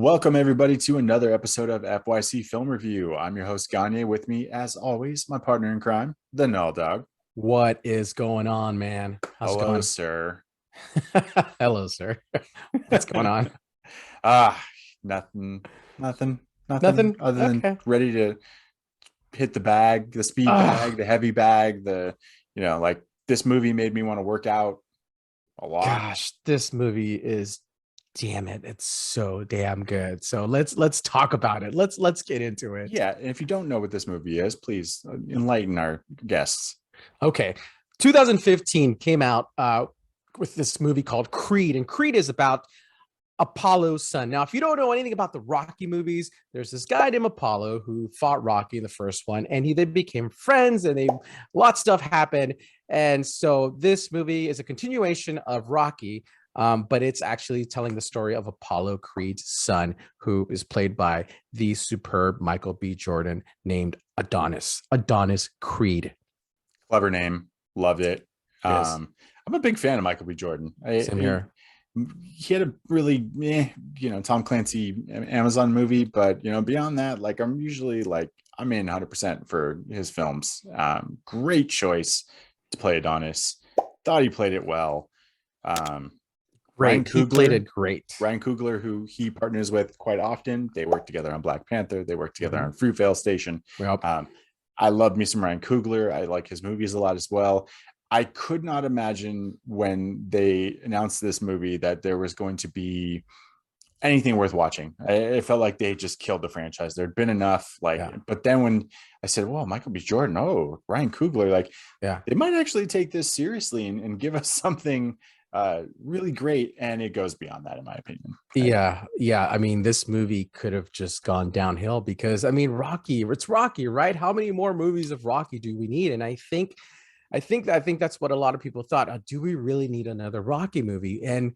Welcome, everybody, to another episode of FYC Film Review. I'm your host, Gagne. With me, as always, my partner in crime, the Null Dog. What is going on, man? How's it Hello, going? sir. Hello, sir. What's going on? ah, nothing, nothing, nothing Nothing. other than Okay. ready to hit the bag, the speed bag, Oh, the heavy bag. Like this movie made me want to work out a lot. gosh, this movie is damn it. It's so damn good. So let's talk about it. Let's get into it. Yeah, and if you don't know what this movie is, please enlighten our guests. Okay. 2015 came out with this movie called Creed, and Creed is about Apollo's son. Now, if you don't know anything about the Rocky movies, there's this guy named Apollo who fought Rocky in the first one, and they became friends, and a lot of stuff happened. And so this movie is a continuation of Rocky, but it's actually telling the story of Apollo Creed's son, who is played by the superb Michael B. Jordan, named Adonis Creed. Clever name, loved it. Yes, I'm a big fan of Michael B. Jordan. same here. He had a really Tom Clancy Amazon movie, but beyond that, like I'm in 100% for his films. Great choice to play Adonis. Thought he played it well. Ryan Great. He played Coogler, it great. Ryan Coogler, who he partners with quite often. They work together on Black Panther. They work together Mhm. on Fruitvale Station. Yep. I love me some Ryan Coogler. I like his movies a lot as well. I could not imagine when they announced this movie that there was going to be anything worth watching. It felt like they just killed the franchise. There'd been enough, Yeah. but then when I said, well, Michael B. Jordan, Ryan Coogler, Yeah. they might actually take this seriously and give us something really great. And it goes beyond that, in my opinion. Yeah. I mean, this movie could have just gone downhill because Rocky, it's Rocky, right? How many more movies of Rocky do we need? And I think that's what a lot of people thought. Do we really need another Rocky movie? And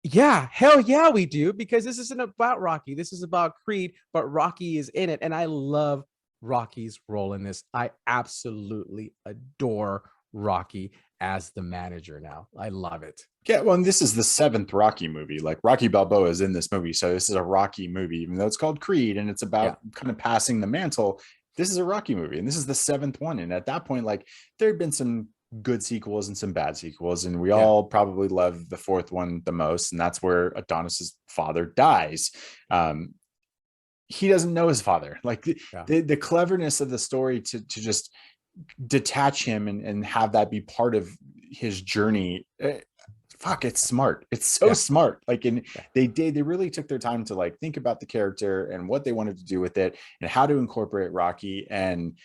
yeah, hell yeah, we do, because this isn't about Rocky. This is about Creed, but Rocky is in it. And I love Rocky's role in this. I absolutely adore Rocky as the manager now. I love it. Yeah, well, and this is the seventh Rocky movie. Like Rocky Balboa is in this movie, so this is a Rocky movie, even though it's called Creed and it's Yeah. about kind of passing the mantle. This is a Rocky movie, and this is the seventh one. And at that point, like there had been some good sequels and some bad sequels, and we Yeah. all probably love the fourth one the most, and that's where Adonis's father dies. He doesn't know his father. Like Yeah. the cleverness of the story to just detach him and have that be part of his journey. Fuck, it's smart. It's so Yeah. smart. Like, and Yeah. they really took their time to like think about the character and what they wanted to do with it and how to incorporate Rocky. And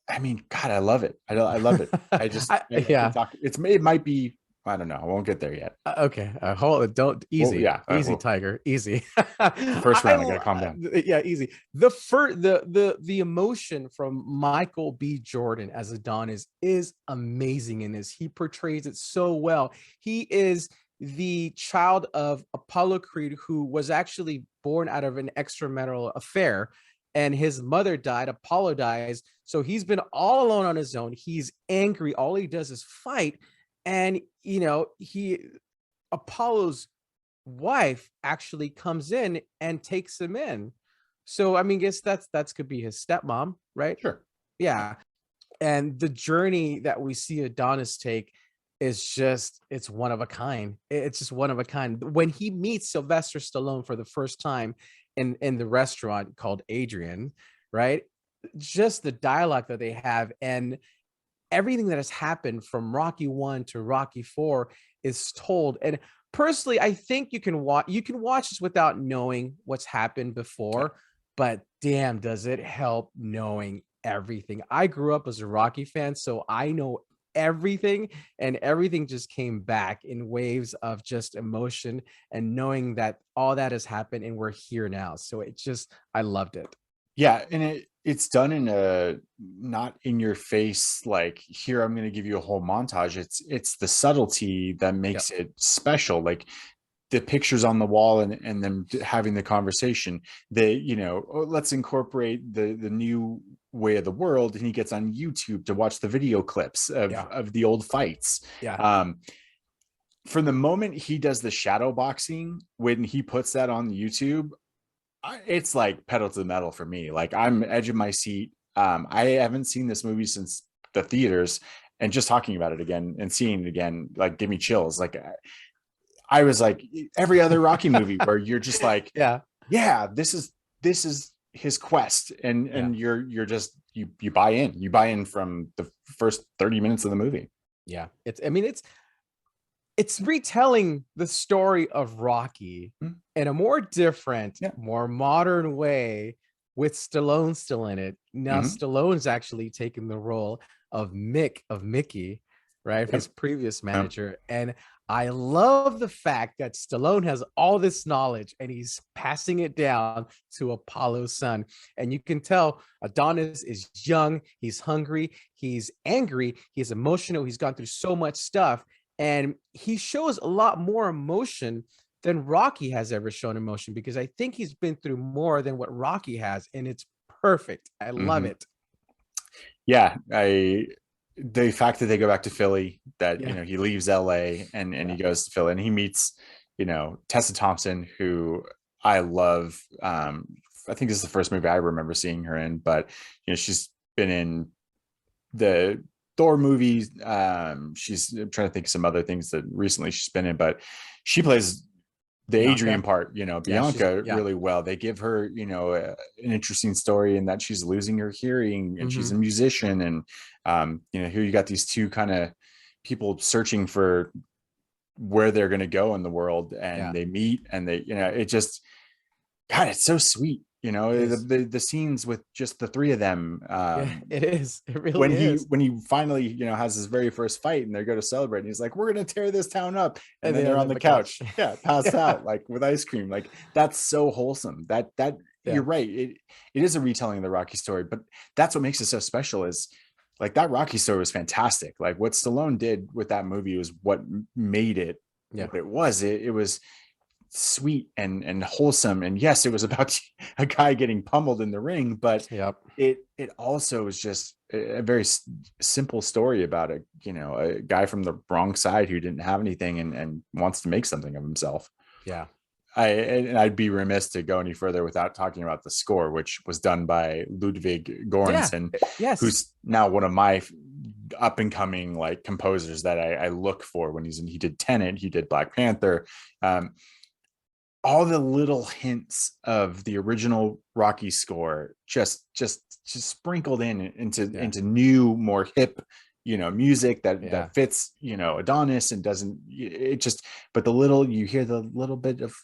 I mean, God, I love it. I love it. I can Yeah. talk. It might be. I don't know. I won't get there yet. Okay. Hold it. Don't Well, easy, yeah. easy, Well, Tiger, easy. it's the first round. I gotta calm down. Yeah, easy. The emotion from Michael B. Jordan as Adonis is amazing in this. He portrays it so well. He is the child of Apollo Creed, who was actually born out of an extramarital affair, and his mother died. Apollo dies, so he's been all alone on his own. He's angry. All he does is fight, and he Apollo's wife actually comes in and takes him in. So I mean, guess that's could be his stepmom, right? Sure. Yeah. And the journey that we see Adonis take is just, it's one of a kind. It's just one of a kind. When he meets Sylvester Stallone for the first time in the restaurant called Adrian, right? Just the dialogue that they have and everything that has happened from Rocky 1 to Rocky 4 is told. And personally, I think you can watch this without knowing what's happened before, but damn, does it help knowing everything. I grew up as a Rocky fan, so I know everything, and everything just came back in waves of just emotion and knowing that all that has happened and we're here now. So I loved it. Yeah, and it's done in a not in your face, like here I'm going to give you a whole montage. It's the subtlety that Yep. makes it special. Like the pictures on the wall and them having the conversation. Let's incorporate the new way of the world, and he gets on YouTube to watch the video clips Yeah. of the old fights. Yeah. From the moment he does the shadow boxing, when he puts that on YouTube, It's like pedal to the metal for me. Like I'm edge of my seat. I haven't seen this movie since the theaters, and just talking about it again and seeing it again, like give me chills. Like I was like every other Rocky movie where you're just like, Yeah. yeah, this is his quest, Yeah. and you're just you buy in. You buy in from the first 30 minutes of the movie. Yeah. I mean, it's retelling the story of Rocky Mhm. in a more different, Yeah. more modern way with Stallone still in it. Now Mhm. Stallone's actually taken the role of Mickey, right? Yep. His previous Yep. manager. And I love the fact that Stallone has all this knowledge and he's passing it down to Apollo's son. And you can tell Adonis is young, he's hungry, he's angry, he's emotional, he's gone through so much stuff. And he shows a lot more emotion than Rocky has ever shown emotion, because I think he's been through more than what Rocky has, and it's perfect. I love Mhm. it. Yeah, the fact that they go back to Philly, that Yeah. he leaves LA and Yeah. he goes to Philly and he meets Tessa Thompson, who I love. I think this is the first movie I remember seeing her in, but she's been in the Thor movies. I'm trying to think of some other things that recently she's been in, but she plays the Adrian Bianca. part, Yeah, Bianca yeah. really well. They give her, an interesting story in that she's losing her hearing and she's a Hmm. musician. And, here you got these two kind of people searching for where they're going to go in the world, and Yeah. they meet, and it just, God, it's so sweet. It The, is. the scenes with just the three of them, Yeah, it is. It really when he is. when he finally has his very first fight and they go to celebrate, and he's like, we're gonna tear this town up, and And then they they're end on up the a couch. couch, yeah, passed Yeah. out like with ice cream. Like that's so wholesome. That Yeah. you're right, it is a retelling of the Rocky story, but that's what makes it so special. Is like that Rocky story was fantastic. Like what Stallone did with that movie was what made it Yeah. what it was. It was sweet and wholesome, and yes, it was about a guy getting pummeled in the ring, but Yep. it also is just a very simple story about a guy from the wrong side who didn't have anything, and wants to make something of himself. Yeah. I'd be remiss to go any further without talking about the score, which was done by Ludwig Yeah. Göransson, Yes. who's now one of my up and coming like composers that I look for. When he did Tenet, he did Black Panther. um, all the little hints of the original Rocky score just sprinkled Yeah. into new, more hip, music Yeah. that fits, Adonis, and doesn't it just, but the little, you hear the little bit of,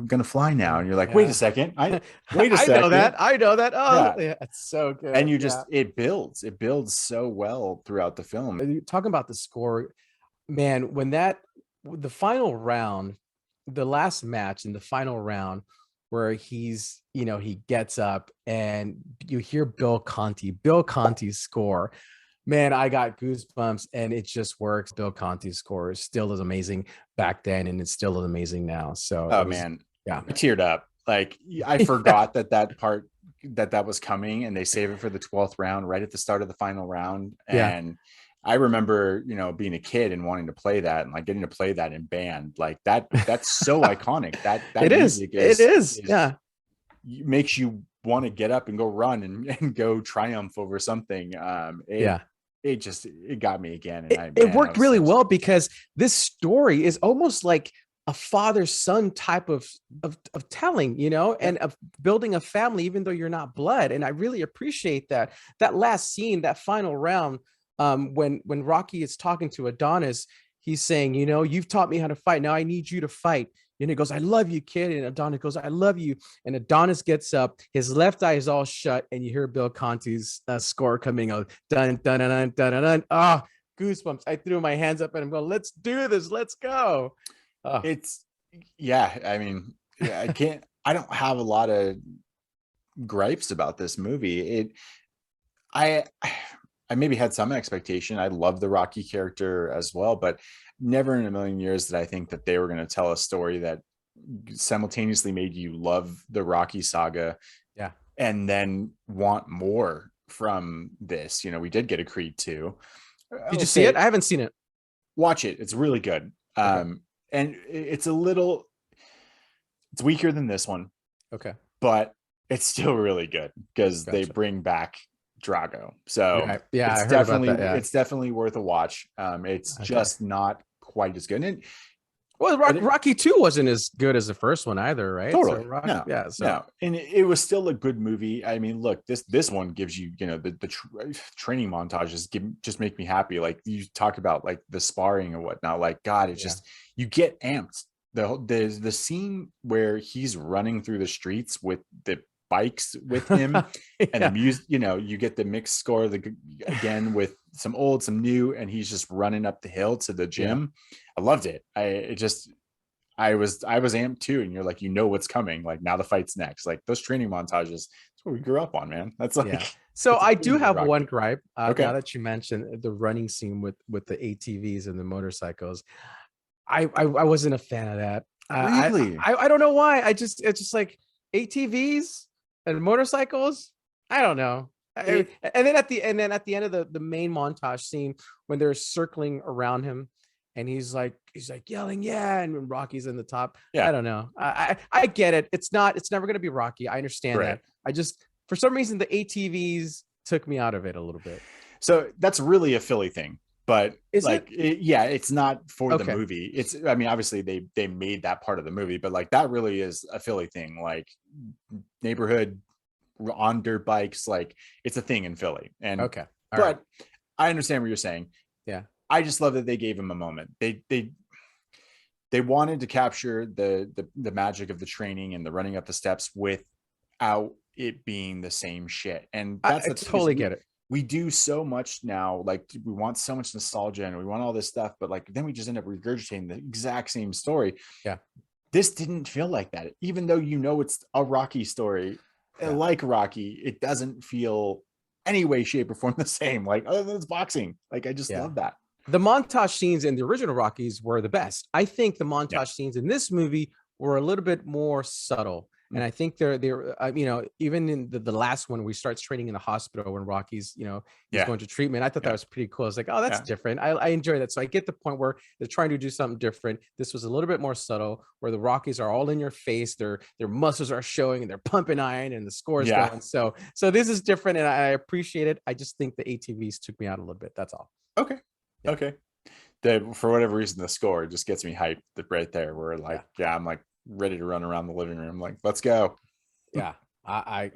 gonna fly now, and you're like, wait a Yeah. second, wait a I know second. that. I know that. Oh, Yeah. yeah, it's so And good. you Yeah. just, it builds so well throughout the film. Talking about the score, man, when the final round, the last match in the final round, where he gets up and you hear Bill Conti's score, man, I got goosebumps, and it just works. Bill Conti's score is still as amazing back then, and it's still as amazing now. So it Oh was, man, yeah. I teared up. Like I Yeah. forgot that part, that was coming, and they save it for the 12th round right at the start of the final round. Yeah. And I remember, being a kid and wanting to play that, and like getting to play that in band. Like that's so iconic. That It is. music It is. is Yeah. makes you want to get up and go run and go triumph over something. Yeah. It got me again, and It man, I worked was really so well, because this story is almost like a father-son type of telling, yeah. and of building a family, even though you're not blood. And I really appreciate that last scene, that final round, when Rocky is talking to Adonis, he's saying, you've taught me how to fight. Now I need you to fight. And he goes, I love you, kid. And Adonis goes, I love you. And Adonis gets up, his left eye is all shut, and you hear Bill Conti's score coming out. Dun, dun, dun, dun, dun, dun, dun. Ah, goosebumps. I threw my hands up and I'm going, let's do this. Let's go. Oh, It's yeah. I mean, yeah, I don't have a lot of gripes about this movie. I I maybe had some expectation. I love the Rocky character as well, but never in a million years did I think that they were going to tell a story that simultaneously made you love the Rocky saga yeah. and then want more from this. We did get a Creed 2. Did I'll you see it? say, I haven't seen it. watch it. It's really good. Okay. And it's weaker than this one. Okay. but it's still really good because they Gotcha. bring back Drago. So Right. Yeah, I heard about that. Yeah. it's definitely worth a watch. It's Okay. just not quite as good. And Well, but it, Rocky 2 wasn't as good as the first one either, right? So totally Rock, no, yeah. So no, and it was still a good movie. I mean, look, this one gives you, you know, the training montages just make me happy. Like you talk about like the sparring and whatnot. Like God, it's yeah, just you get amped. The scene where he's running through the streets with the bikes with him and the yeah, music, you know, you get the mixed score again with some old, some new, and he's just running up the hill to the yeah, gym. I loved it. I was amped too, and you're like, you know what's coming. Like now the fight's next. Like those training montages. That's what we grew up on, man. That's yeah. like So that's I do epitome of have one Rocky. gripe. Now Okay, that you mentioned the running scene with the ATVs and the motorcycles, I wasn't a fan of that. really? I don't know why. It's just like ATVs and motorcycles. I don't know. It And then at the end of the main montage scene when they're circling around him, and he's like yelling, yeah, and when Rocky's in the top. I yeah, don't know. I get it. It's never gonna be Rocky. I understand right. that. I just for some reason the ATVs took me out of it a little bit. So that's really a Philly thing, but Is it like, yeah, it's not for the okay? movie. It's, I mean, obviously they made that part of the movie, but like that really is a Philly thing. Like neighborhood on dirt bikes, like it's a thing in Philly. And Okay. All right. but I understand what you're saying. Yeah. I just love that they gave him a moment. They wanted to capture the magic of the training and the running up the steps without it being the same shit. And that's I the thing is totally get it. we do so much now. Like we want so much nostalgia and we want all this stuff, but like then we just end up regurgitating the exact same story. Yeah. This didn't feel like that, even though you know it's a Rocky story. Yeah. Like Rocky, it doesn't feel any way, shape, or form the same. Like other than it's boxing. Like I just Yeah. love that. The montage scenes in the original Rockies were the best. I think the Yeah. montage scenes in this movie were a little bit more subtle. And I think they're you know, even in the last one, we starts training in the hospital when Rocky's, you know, he's Yeah. going to treatment. I thought that Yeah. was pretty cool. It's like, oh, that's Yeah. different. I enjoy that. So I get the point where they're trying to do something different. This was a little bit more subtle, where the Rockies are all in your face. Their muscles are showing and they're pumping iron and the score is Yeah. going. So this is different and I appreciate it. I just think the ATVs took me out a little bit. That's all. Okay. Yeah. Okay. For whatever reason, the score just gets me hyped right there. Where Yeah. like, yeah, I'm like ready to run around the living room. Like, let's go. Yeah.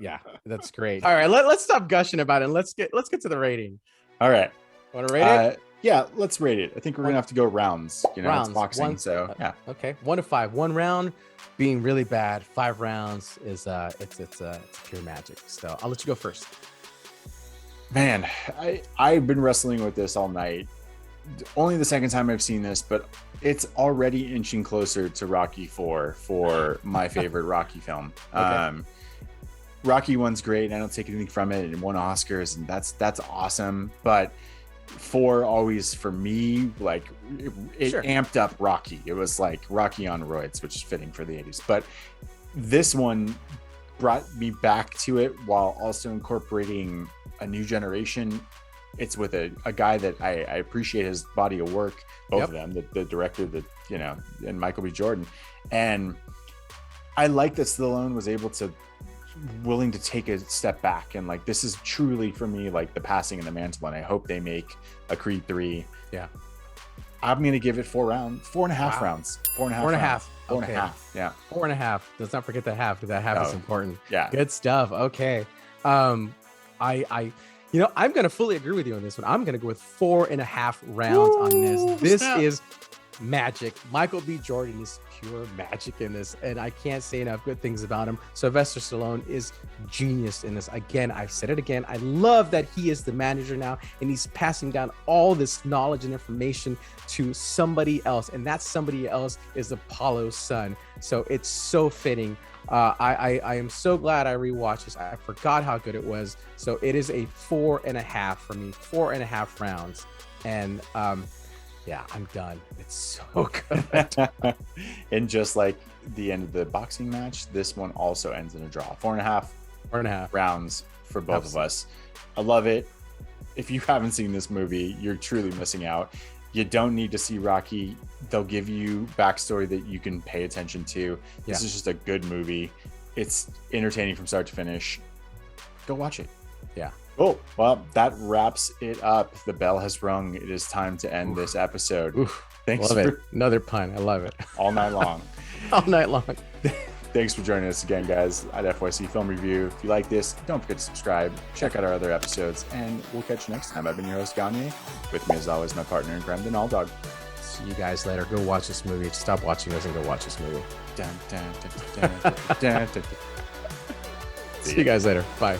Yeah, that's great. All right, let's stop gushing about it and let's get to the rating. All right. Want to rate it? Yeah, let's rate it. I think we're One gonna have to go rounds. You know, it's rounds. boxing, so yeah. Okay. 1 to 5. 1 round being really bad. 5 rounds is it's pure magic. So I'll let you go first. Man, I've been wrestling with this all night. Only the second time I've seen this, but it's already inching closer to Rocky 4 for my favorite Rocky film. Okay. Rocky 1's great. I don't take anything from it. It won Oscars, and that's awesome. But 4 always for me, like it Sure. amped up Rocky. It was like Rocky on roids, which is fitting for the 80s. But this one brought me back to it while also incorporating a new generation. It's with a guy that I appreciate his body of work, both of them, the director, and Michael B. Jordan. And I like that Stallone was willing to take a step back. And like, this is truly for me, like the passing of the mantle. And I hope they make a Creed 3. Yeah. I'm going to give it 4 rounds, 4.5 Wow. rounds, 4.5 4 and a rounds. half. 4.5. Okay. Yeah. 4 and a half. Let's not forget the half because that half is important. Yeah. Good stuff. Okay. I I'm gonna fully agree with you on this one. I'm gonna go with 4.5 rounds on this. This is magic. Michael B. Jordan is pure magic in this, and I can't say enough good things about him. Sylvester Stallone is genius in this. Again, I've said it again. I love that he is the manager now, and he's passing down all this knowledge and information to somebody else, and that somebody else is Apollo's son. So it's so fitting. I am so glad I rewatched this. I forgot how good it was. So it is a 4.5 for me, 4.5 rounds. And yeah, I'm done. It's so good. And just like the end of the boxing match, this one also ends in a draw. 4.5 4.5 rounds for both of us. I love it. If you haven't seen this movie, you're truly missing out. You don't need to see Rocky. They'll give you backstory that you can pay attention to. This is just a good movie. It's entertaining from start to finish. Go watch it. Yeah. Oh, well, that wraps it up. The bell has rung. It is time to end this episode. Oof. Thanks Love for it. Another pun. I love it. all night long. All night long. Thanks for joining us again, guys, at FYC Film Review. If you like this, don't forget to subscribe, check out our other episodes, and we'll catch you next time. I've been your host, Gagne. With me, as always, my partner in crime, the All Dog. See you guys later. Go watch this movie. Stop watching this and go watch this movie. Dun, dun, dun, dun, dun, dun, dun. See you guys later. Bye.